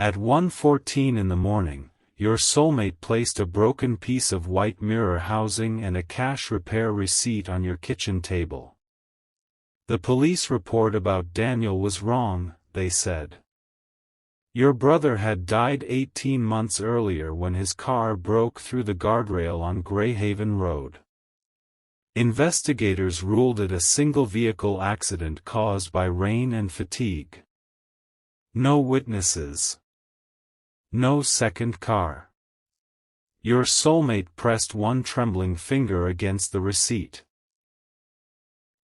At 1:14 in the morning, your soulmate placed a broken piece of white mirror housing and a cash repair receipt on your kitchen table. The police report about Daniel was wrong, they said. Your brother had died 18 months earlier when his car broke through the guardrail on Greyhaven Road. Investigators ruled it a single-vehicle accident caused by rain and fatigue. No witnesses. No second car. Your soulmate pressed one trembling finger against the receipt.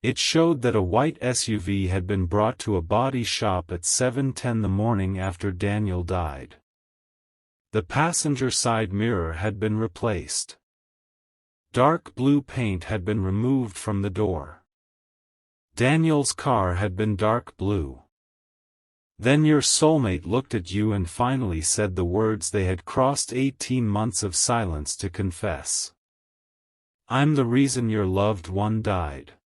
It showed that a white SUV had been brought to a body shop at 7:10 the morning after Daniel died. The passenger side mirror had been replaced. Dark blue paint had been removed from the door. Daniel's car had been dark blue. Then your soulmate looked at you and finally said the words they had crossed 18 months of silence to confess. "I'm the reason your loved one died.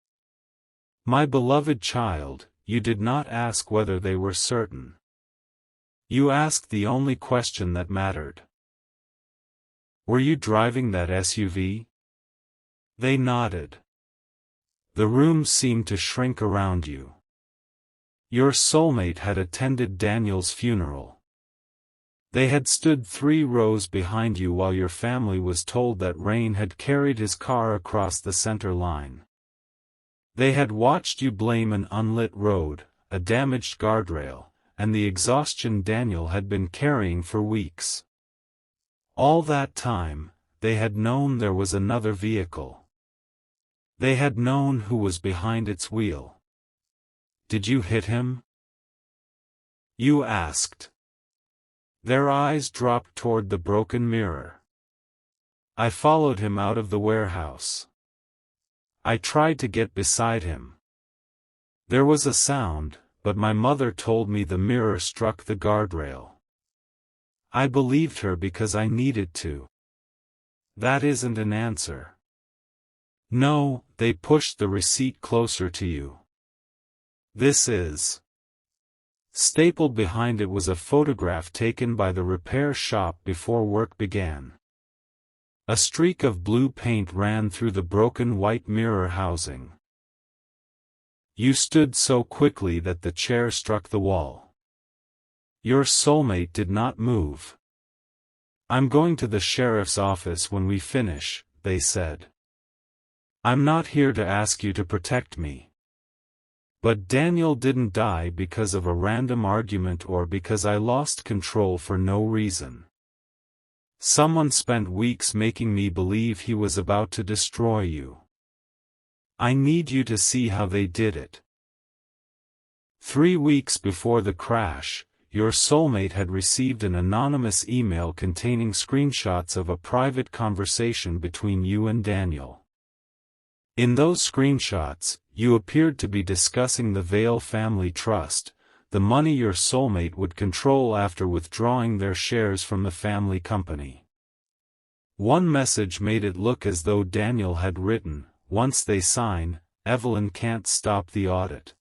My beloved child, you did not ask whether they were certain. You asked the only question that mattered. Were you driving that SUV?" They nodded. The room seemed to shrink around you. Your soulmate had attended Daniel's funeral. They had stood 3 rows behind you while your family was told that rain had carried his car across the center line. They had watched you blame an unlit road, a damaged guardrail, and the exhaustion Daniel had been carrying for weeks. All that time, they had known there was another vehicle. They had known who was behind its wheel. "Did you hit him?" You asked. Their eyes dropped toward the broken mirror. "I followed him out of the warehouse. I tried to get beside him. There was a sound, but my mother told me the mirror struck the guardrail. I believed her because I needed to." That isn't an answer. No, they pushed the receipt closer to you. This is. Stapled behind it was a photograph taken by the repair shop before work began. A streak of blue paint ran through the broken white mirror housing. You stood so quickly that the chair struck the wall. Your soulmate did not move. "I'm going to the sheriff's office when we finish," they said. "I'm not here to ask you to protect me. But Daniel didn't die because of a random argument or because I lost control for no reason. Someone spent weeks making me believe he was about to destroy you. I need you to see how they did it." 3 weeks before the crash, your soulmate had received an anonymous email containing screenshots of a private conversation between you and Daniel. In those screenshots, you appeared to be discussing the Vale Family Trust, the money your soulmate would control after withdrawing their shares from the family company. One message made it look as though Daniel had written, "Once they sign, Evelyn can't stop the audit."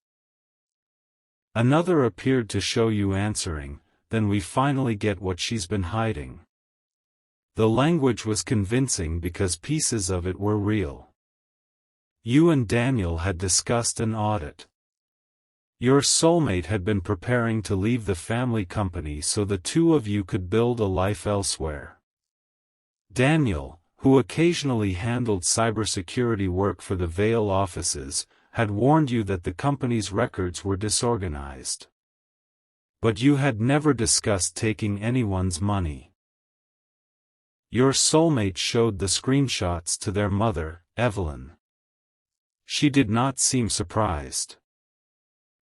Another appeared to show you answering, "Then we finally get what she's been hiding." The language was convincing because pieces of it were real. You and Daniel had discussed an audit. Your soulmate had been preparing to leave the family company so the two of you could build a life elsewhere. Daniel, who occasionally handled cybersecurity work for the Vale offices, had warned you that the company's records were disorganized. But you had never discussed taking anyone's money. Your soulmate showed the screenshots to their mother, Evelyn. She did not seem surprised.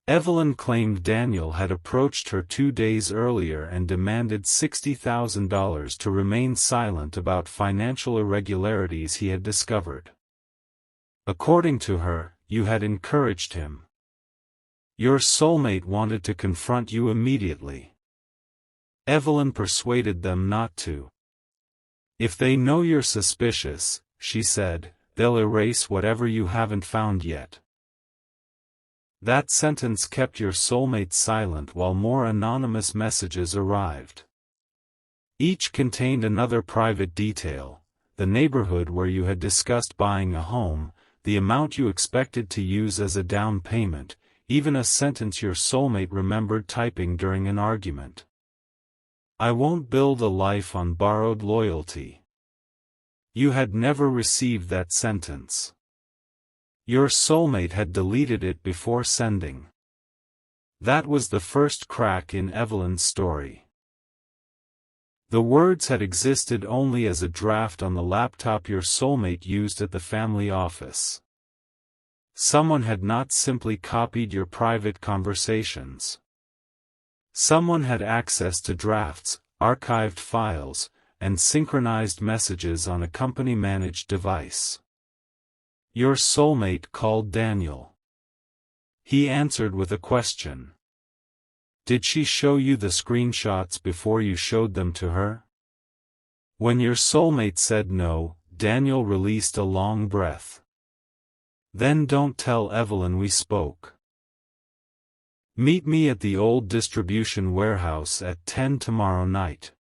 Evelyn claimed Daniel had approached her 2 days earlier and demanded $60,000 to remain silent about financial irregularities he had discovered. According to her, you had encouraged him. Your soulmate wanted to confront you immediately. Evelyn persuaded them not to. "If they know you're suspicious," she said, "they'll erase whatever you haven't found yet." That sentence kept your soulmate silent while more anonymous messages arrived. Each contained another private detail: the neighborhood where you had discussed buying a home, the amount you expected to use as a down payment, even a sentence your soulmate remembered typing during an argument. "I won't build a life on borrowed loyalty." You had never received that sentence. Your soulmate had deleted it before sending. That was the first crack in Evelyn's story. The words had existed only as a draft on the laptop your soulmate used at the family office. Someone had not simply copied your private conversations. Someone had access to drafts, archived files, and synchronized messages on a company-managed device. Your soulmate called Daniel. He answered with a question. Did she show you the screenshots before you showed them to her? When your soulmate said no, Daniel released a long breath. Then don't tell Evelyn we spoke. Meet me at the old distribution warehouse at 10 tomorrow night.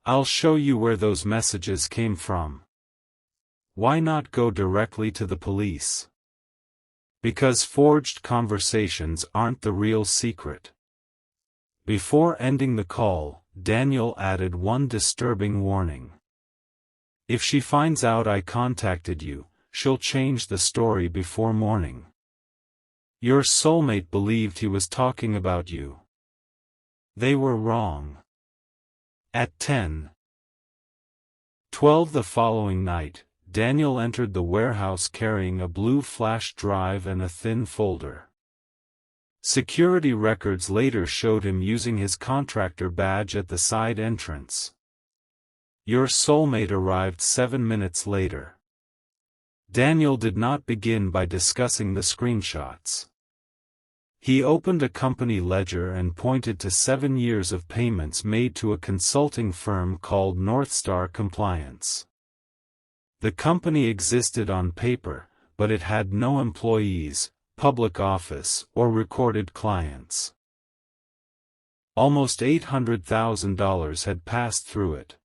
I'll show you where those messages came from. Why not go directly to the police? Because forged conversations aren't the real secret. Before ending the call, Daniel added one disturbing warning. If she finds out I contacted you, she'll change the story before morning. Your soulmate believed he was talking about you. They were wrong. At 10:12 the following night, Daniel entered the warehouse carrying a blue flash drive and a thin folder. Security records later showed him using his contractor badge at the side entrance. Your soulmate arrived 7 minutes later. Daniel did not begin by discussing the screenshots. He opened a company ledger and pointed to 7 years of payments made to a consulting firm called Northstar Compliance. The company existed on paper, but it had no employees, public office, or recorded clients. Almost $800,000 had passed through it.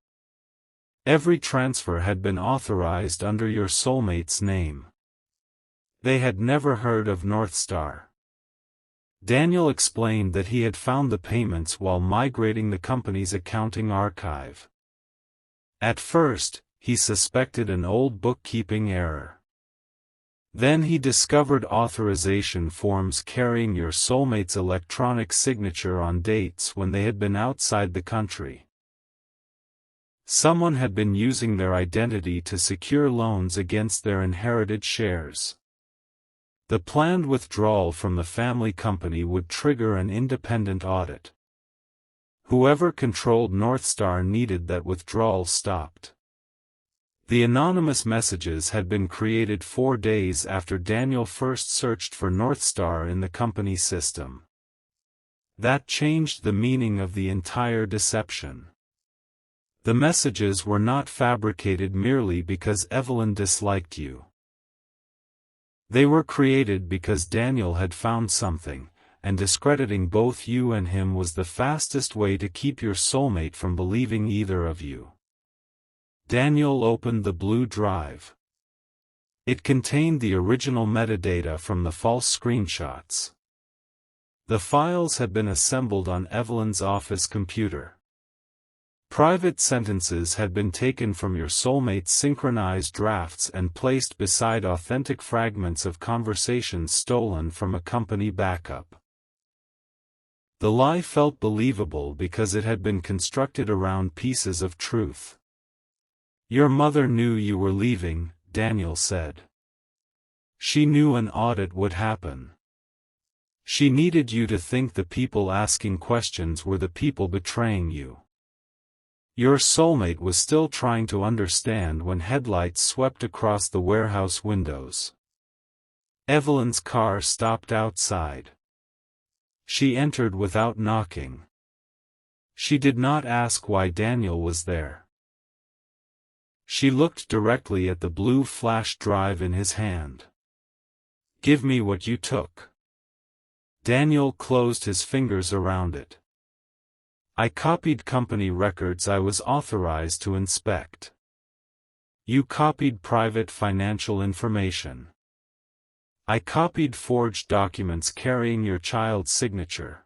Every transfer had been authorized under your soulmate's name. They had never heard of Northstar. Daniel explained that he had found the payments while migrating the company's accounting archive. At first, he suspected an old bookkeeping error. Then he discovered authorization forms carrying your soulmate's electronic signature on dates when they had been outside the country. Someone had been using their identity to secure loans against their inherited shares. The planned withdrawal from the family company would trigger an independent audit. Whoever controlled Northstar needed that withdrawal stopped. The anonymous messages had been created 4 days after Daniel first searched for Northstar in the company system. That changed the meaning of the entire deception. The messages were not fabricated merely because Evelyn disliked you. They were created because Daniel had found something, and discrediting both you and him was the fastest way to keep your soulmate from believing either of you. Daniel opened the blue drive. It contained the original metadata from the false screenshots. The files had been assembled on Evelyn's office computer. Private sentences had been taken from your soulmate's synchronized drafts and placed beside authentic fragments of conversations stolen from a company backup. The lie felt believable because it had been constructed around pieces of truth. Your mother knew you were leaving, Daniel said. She knew an audit would happen. She needed you to think the people asking questions were the people betraying you. Your soulmate was still trying to understand when headlights swept across the warehouse windows. Evelyn's car stopped outside. She entered without knocking. She did not ask why Daniel was there. She looked directly at the blue flash drive in his hand. Give me what you took. Daniel closed his fingers around it. I copied company records I was authorized to inspect. You copied private financial information. I copied forged documents carrying your child's signature.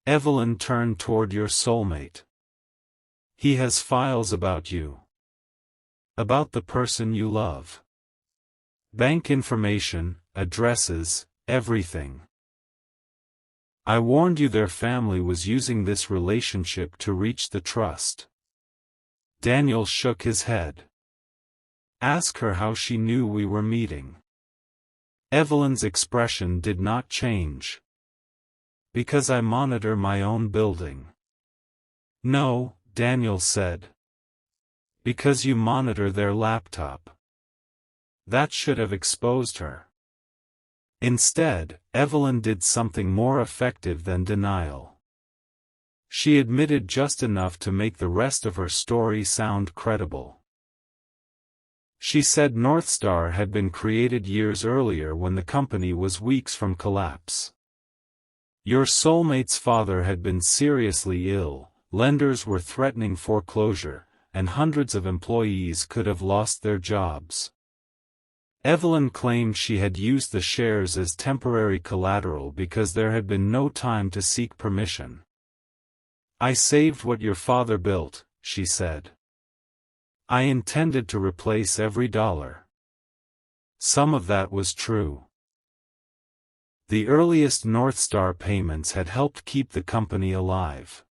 Evelyn turned toward your soulmate. He has files about you. About the person you love. Bank information, addresses, everything. I warned you their family was using this relationship to reach the trust. Daniel shook his head. Ask her how she knew we were meeting. Evelyn's expression did not change. Because I monitor my own building. No, Daniel said. Because you monitor their laptop. That should have exposed her. Instead, Evelyn did something more effective than denial. She admitted just enough to make the rest of her story sound credible. She said Northstar had been created years earlier when the company was weeks from collapse. Your soulmate's father had been seriously ill, lenders were threatening foreclosure, and hundreds of employees could have lost their jobs. Evelyn claimed she had used the shares as temporary collateral because there had been no time to seek permission. I saved what your father built, she said. I intended to replace every dollar. Some of that was true. The earliest Northstar payments had helped keep the company alive.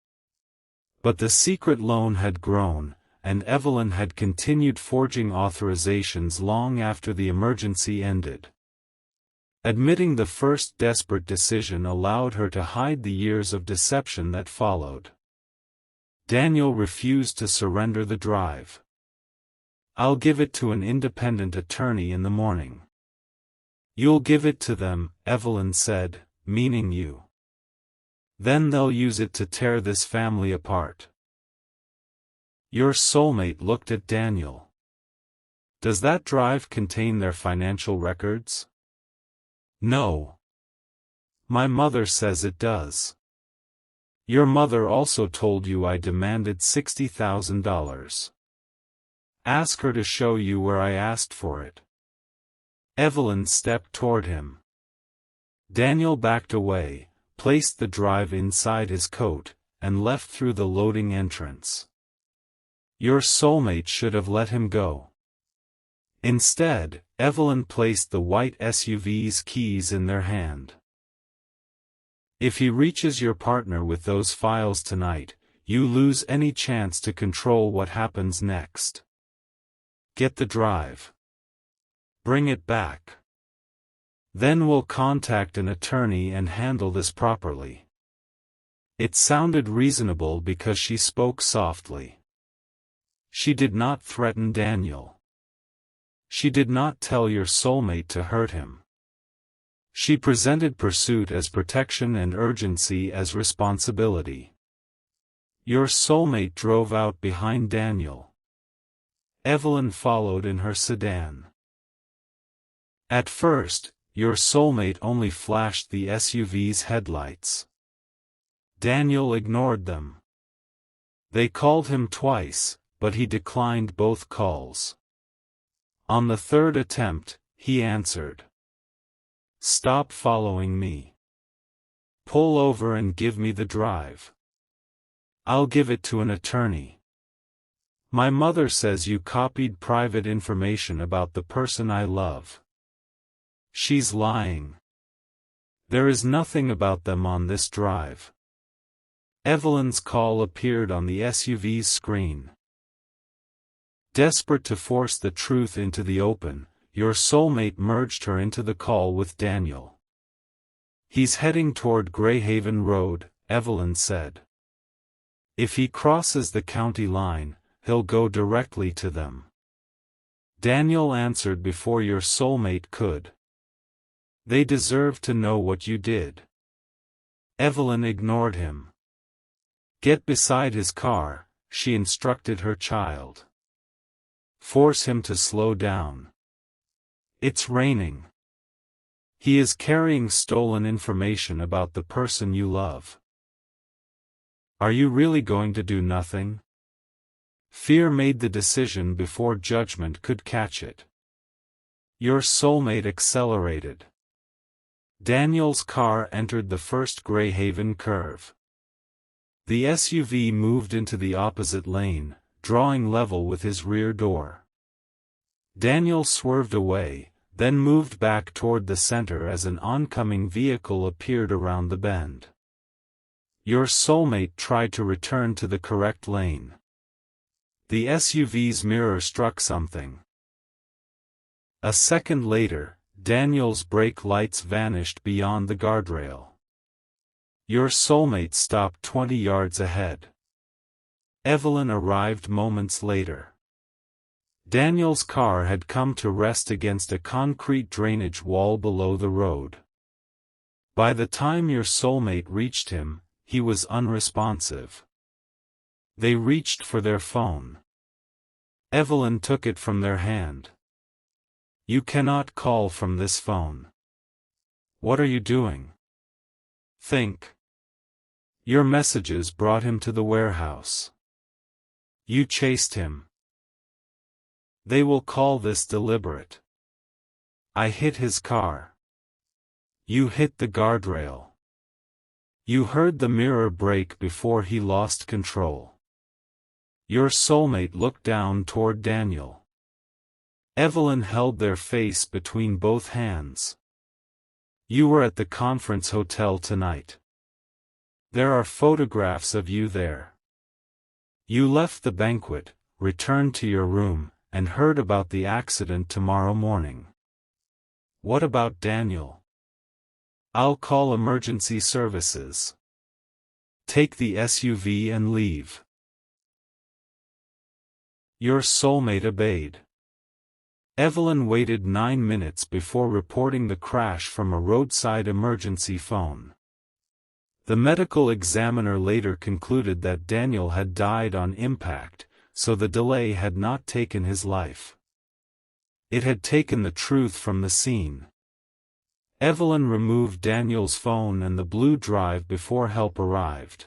But the secret loan had grown, and Evelyn had continued forging authorizations long after the emergency ended. Admitting the first desperate decision allowed her to hide the years of deception that followed. Daniel refused to surrender the drive. I'll give it to an independent attorney in the morning. You'll give it to them, Evelyn said, meaning you. Then they'll use it to tear this family apart. Your soulmate looked at Daniel. Does that drive contain their financial records? No. My mother says it does. Your mother also told you I demanded $60,000. Ask her to show you where I asked for it. Evelyn stepped toward him. Daniel backed away, placed the drive inside his coat, and left through the loading entrance. Your soulmate should have let him go. Instead, Evelyn placed the white SUV's keys in their hand. If he reaches your partner with those files tonight, you lose any chance to control what happens next. Get the drive. Bring it back. Then we'll contact an attorney and handle this properly. It sounded reasonable because she spoke softly. She did not threaten Daniel. She did not tell your soulmate to hurt him. She presented pursuit as protection and urgency as responsibility. Your soulmate drove out behind Daniel. Evelyn followed in her sedan. At first, your soulmate only flashed the SUV's headlights. Daniel ignored them. They called him twice, but he declined both calls. On the third attempt, he answered. Stop following me. Pull over and give me the drive. I'll give it to an attorney. My mother says you copied private information about the person I love. She's lying. There is nothing about them on this drive. Evelyn's call appeared on the SUV's screen. Desperate to force the truth into the open, your soulmate merged her into the call with Daniel. He's heading toward Greyhaven Road, Evelyn said. If he crosses the county line, he'll go directly to them. Daniel answered before your soulmate could. They deserve to know what you did. Evelyn ignored him. Get beside his car, she instructed her child. Force him to slow down. It's raining. He is carrying stolen information about the person you love. Are you really going to do nothing? Fear made the decision before judgment could catch it. Your soulmate accelerated. Daniel's car entered the first Greyhaven curve. The SUV moved into the opposite lane, drawing level with his rear door. Daniel swerved away, then moved back toward the center as an oncoming vehicle appeared around the bend. Your soulmate tried to return to the correct lane. The SUV's mirror struck something. A second later, Daniel's brake lights vanished beyond the guardrail. Your soulmate stopped 20 yards ahead. Evelyn arrived moments later. Daniel's car had come to rest against a concrete drainage wall below the road. By the time your soulmate reached him, he was unresponsive. They reached for their phone. Evelyn took it from their hand. You cannot call from this phone. What are you doing? Think. Your messages brought him to the warehouse. You chased him. They will call this deliberate. I hit his car. You hit the guardrail. You heard the mirror break before he lost control. Your soulmate looked down toward Daniel. Evelyn held their face between both hands. You were at the conference hotel tonight. There are photographs of you there. You left the banquet, returned to your room, and heard about the accident tomorrow morning. What about Daniel? I'll call emergency services. Take the SUV and leave. Your soulmate obeyed. Evelyn waited 9 minutes before reporting the crash from a roadside emergency phone. The medical examiner later concluded that Daniel had died on impact, so the delay had not taken his life. It had taken the truth from the scene. Evelyn removed Daniel's phone and the blue drive before help arrived.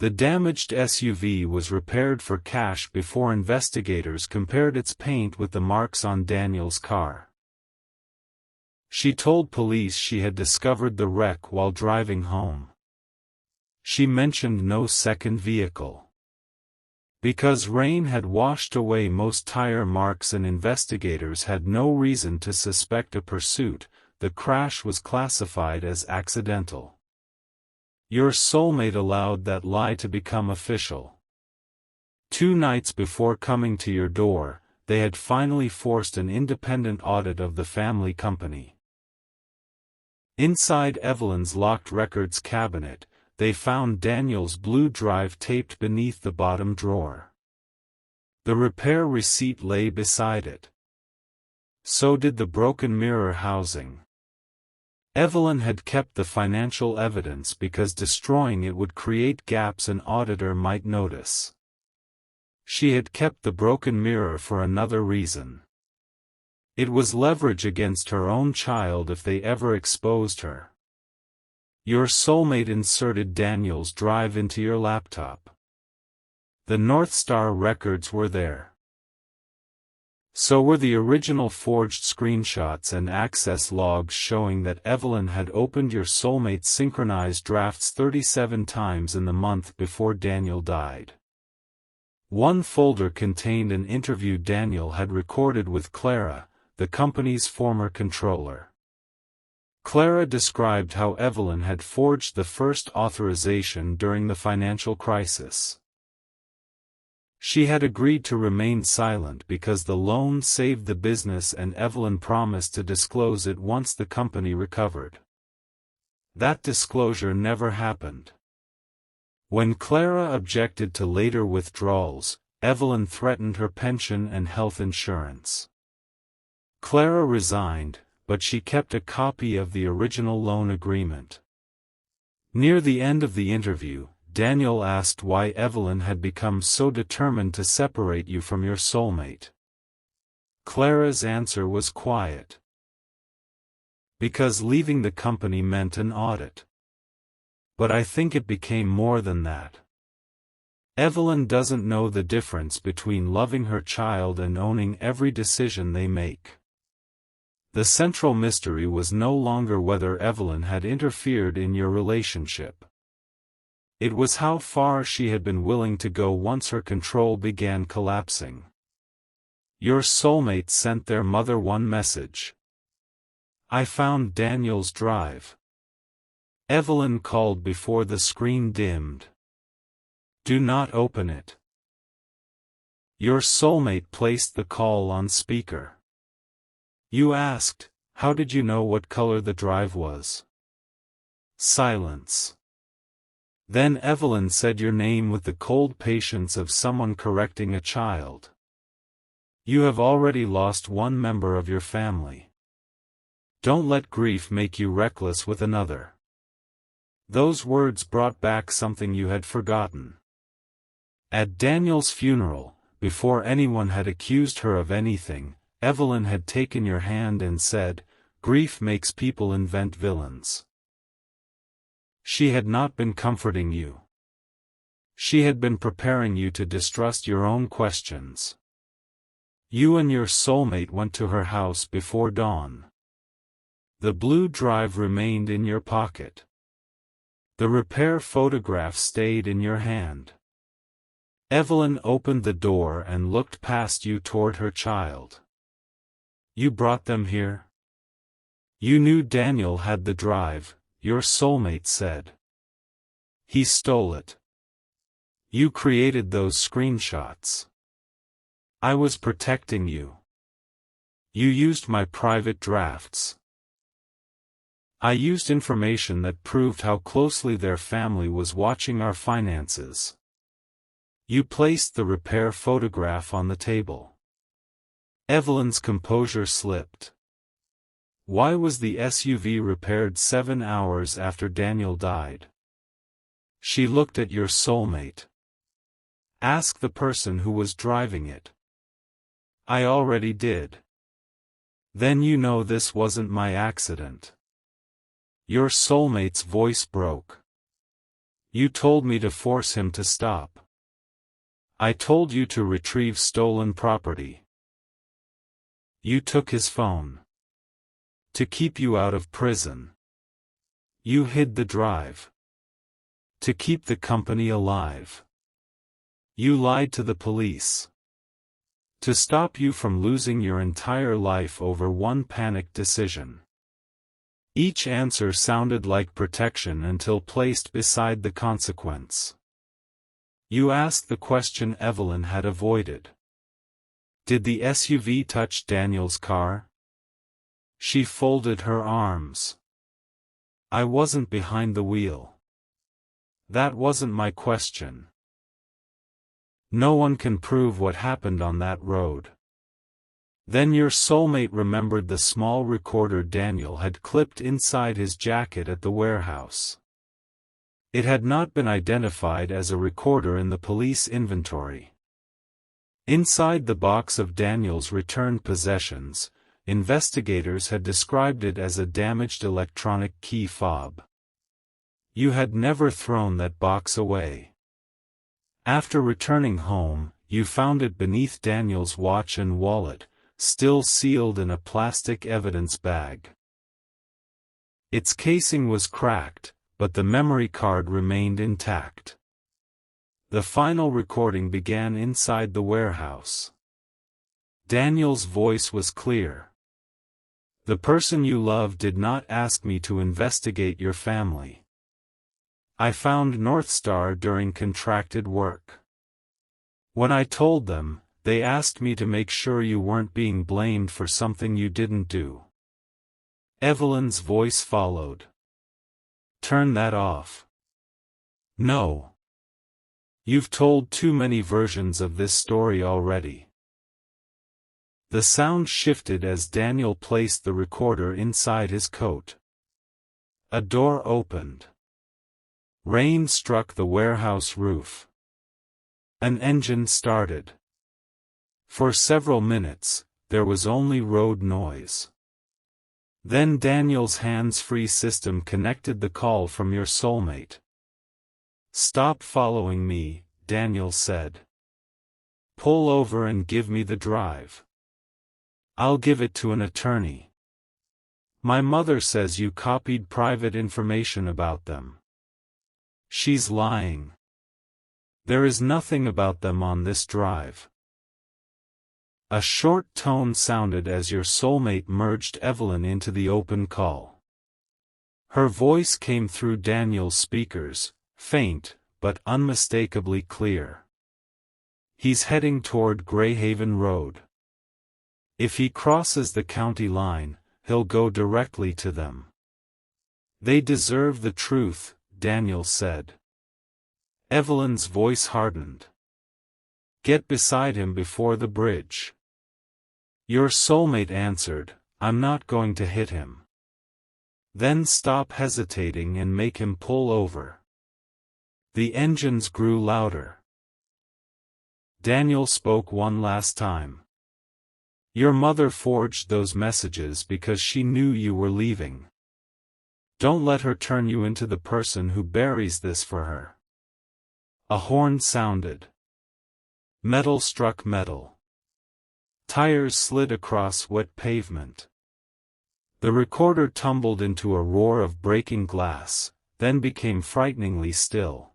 The damaged SUV was repaired for cash before investigators compared its paint with the marks on Daniel's car. She told police she had discovered the wreck while driving home. She mentioned no second vehicle. Because rain had washed away most tire marks and investigators had no reason to suspect a pursuit, the crash was classified as accidental. Your soulmate allowed that lie to become official. 2 nights before coming to your door, they had finally forced an independent audit of the family company. Inside Evelyn's locked records cabinet, they found Daniel's blue drive taped beneath the bottom drawer. The repair receipt lay beside it. So did the broken mirror housing. Evelyn had kept the financial evidence because destroying it would create gaps an auditor might notice. She had kept the broken mirror for another reason. It was leverage against her own child if they ever exposed her. Your soulmate inserted Daniel's drive into your laptop. The North Star records were there. So were the original forged screenshots and access logs showing that Evelyn had opened your soulmate's synchronized drafts 37 times in the month before Daniel died. One folder contained an interview Daniel had recorded with Clara, the company's former controller. Clara described how Evelyn had forged the first authorization during the financial crisis. She had agreed to remain silent because the loan saved the business and Evelyn promised to disclose it once the company recovered. That disclosure never happened. When Clara objected to later withdrawals, Evelyn threatened her pension and health insurance. Clara resigned, but she kept a copy of the original loan agreement. Near the end of the interview, Daniel asked why Evelyn had become so determined to separate you from your soulmate. Clara's answer was quiet. Because leaving the company meant an audit. But I think it became more than that. Evelyn doesn't know the difference between loving her child and owning every decision they make. The central mystery was no longer whether Evelyn had interfered in your relationship. It was how far she had been willing to go once her control began collapsing. Your soulmate sent their mother one message. I found Daniel's drive. Evelyn called before the screen dimmed. Do not open it. Your soulmate placed the call on speaker. You asked, how did you know what color the drive was? Silence. Then Evelyn said your name with the cold patience of someone correcting a child. You have already lost one member of your family. Don't let grief make you reckless with another. Those words brought back something you had forgotten. At Daniel's funeral, before anyone had accused her of anything, Evelyn had taken your hand and said, "Grief makes people invent villains." She had not been comforting you. She had been preparing you to distrust your own questions. You and your soulmate went to her house before dawn. The blue drive remained in your pocket. The repair photograph stayed in your hand. Evelyn opened the door and looked past you toward her child. You brought them here? You knew Daniel had the drive, your soulmate said. He stole it. You created those screenshots. I was protecting you. You used my private drafts. I used information that proved how closely their family was watching our finances. You placed the repair photograph on the table. Evelyn's composure slipped. Why was the SUV repaired 7 hours after Daniel died? She looked at your soulmate. Ask the person who was driving it. I already did. Then you know this wasn't my accident. Your soulmate's voice broke. You told me to force him to stop. I told you to retrieve stolen property. You took his phone. To keep you out of prison. You hid the drive. To keep the company alive. You lied to the police. To stop you from losing your entire life over one panicked decision. Each answer sounded like protection until placed beside the consequence. You asked the question Evelyn had avoided. Did the SUV touch Daniel's car? She folded her arms. I wasn't behind the wheel. That wasn't my question. No one can prove what happened on that road. Then your soulmate remembered the small recorder Daniel had clipped inside his jacket at the warehouse. It had not been identified as a recorder in the police inventory. Inside the box of Daniel's returned possessions, investigators had described it as a damaged electronic key fob. You had never thrown that box away. After returning home, you found it beneath Daniel's watch and wallet, still sealed in a plastic evidence bag. Its casing was cracked, but the memory card remained intact. The final recording began inside the warehouse. Daniel's voice was clear. The person you love did not ask me to investigate your family. I found North Star during contracted work. When I told them, they asked me to make sure you weren't being blamed for something you didn't do. Evelyn's voice followed. Turn that off. No. You've told too many versions of this story already. The sound shifted as Daniel placed the recorder inside his coat. A door opened. Rain struck the warehouse roof. An engine started. For several minutes, there was only road noise. Then Daniel's hands-free system connected the call from your soulmate. "Stop following me," Daniel said. "Pull over and give me the drive. I'll give it to an attorney. My mother says you copied private information about them. She's lying. There is nothing about them on this drive." A short tone sounded as your soulmate merged Evelyn into the open call. Her voice came through Daniel's speakers, faint, but unmistakably clear. "He's heading toward Greyhaven Road. If he crosses the county line, he'll go directly to them. They deserve the truth," Daniel said. Evelyn's voice hardened. "Get beside him before the bridge." Your soulmate answered, "I'm not going to hit him." "Then stop hesitating and make him pull over." The engines grew louder. Daniel spoke one last time. "Your mother forged those messages because she knew you were leaving. Don't let her turn you into the person who buries this for her." A horn sounded. Metal struck metal. Tires slid across wet pavement. The recorder tumbled into a roar of breaking glass, then became frighteningly still.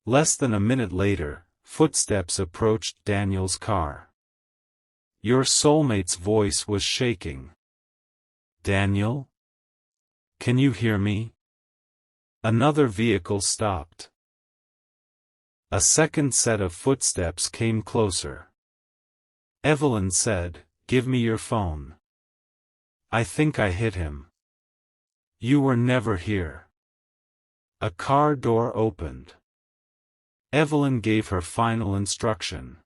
Less than a minute later, footsteps approached Daniel's car. Your soulmate's voice was shaking. "Daniel? Can you hear me?" Another vehicle stopped. A second set of footsteps came closer. Evelyn said, "Give me your phone. I think I hit him. You were never here." A car door opened. Evelyn gave her final instruction.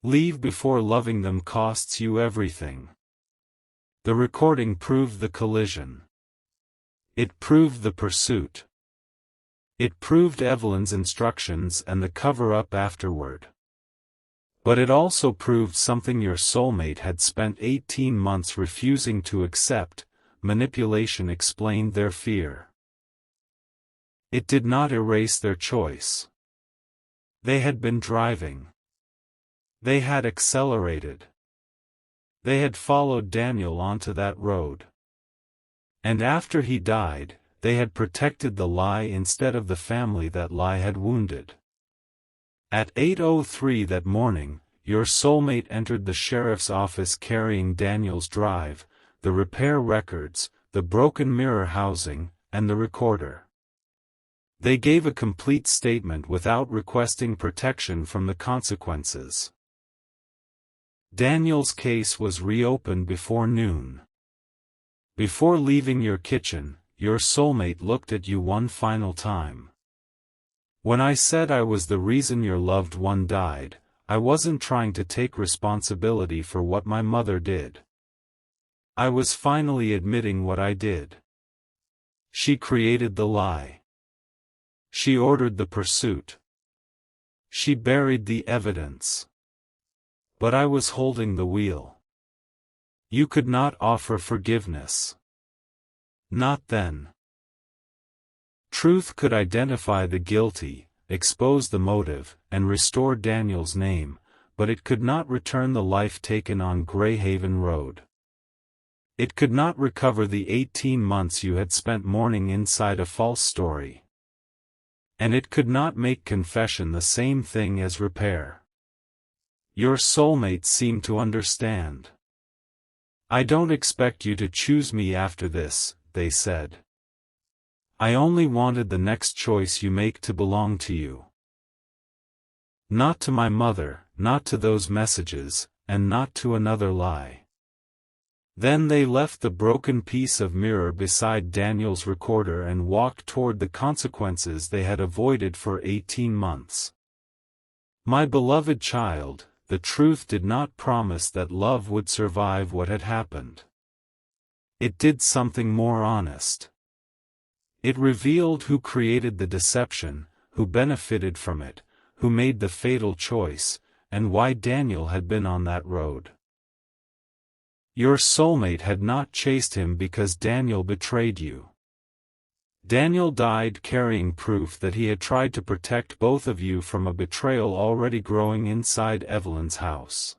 "Leave before loving them costs you everything." The recording proved the collision. It proved the pursuit. It proved Evelyn's instructions and the cover-up afterward. But it also proved something your soulmate had spent 18 months refusing to accept. Manipulation explained their fear. It did not erase their choice. They had been driving. They had accelerated. They had followed Daniel onto that road. And after he died, they had protected the lie instead of the family that lie had wounded. At 8:03 that morning, your soulmate entered the sheriff's office carrying Daniel's drive, the repair records, the broken mirror housing, and the recorder. They gave a complete statement without requesting protection from the consequences. Daniel's case was reopened before noon. Before leaving your kitchen, your soulmate looked at you one final time. "When I said I was the reason your loved one died, I wasn't trying to take responsibility for what my mother did. I was finally admitting what I did. She created the lie. She ordered the pursuit. She buried the evidence. But I was holding the wheel. You could not offer forgiveness. Not then. Truth could identify the guilty, expose the motive, and restore Daniel's name, but it could not return the life taken on Greyhaven Road. It could not recover the 18 months you had spent mourning inside a false story. And it could not make confession the same thing as repair. Your soulmate seemed to understand. "I don't expect you to choose me after this," they said. "I only wanted the next choice you make to belong to you. Not to my mother, not to those messages, and not to another lie." Then they left the broken piece of mirror beside Daniel's recorder and walked toward the consequences they had avoided for 18 months. My beloved child, the truth did not promise that love would survive what had happened. It did something more honest. It revealed who created the deception, who benefited from it, who made the fatal choice, and why Daniel had been on that road. Your soulmate had not chased him because Daniel betrayed you. Daniel died carrying proof that he had tried to protect both of you from a betrayal already growing inside Evelyn's house.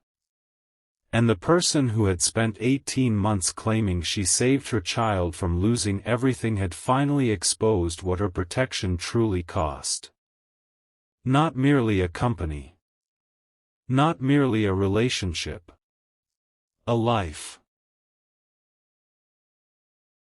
And the person who had spent 18 months claiming she saved her child from losing everything had finally exposed what her protection truly cost. Not merely a company. Not merely a relationship. A life.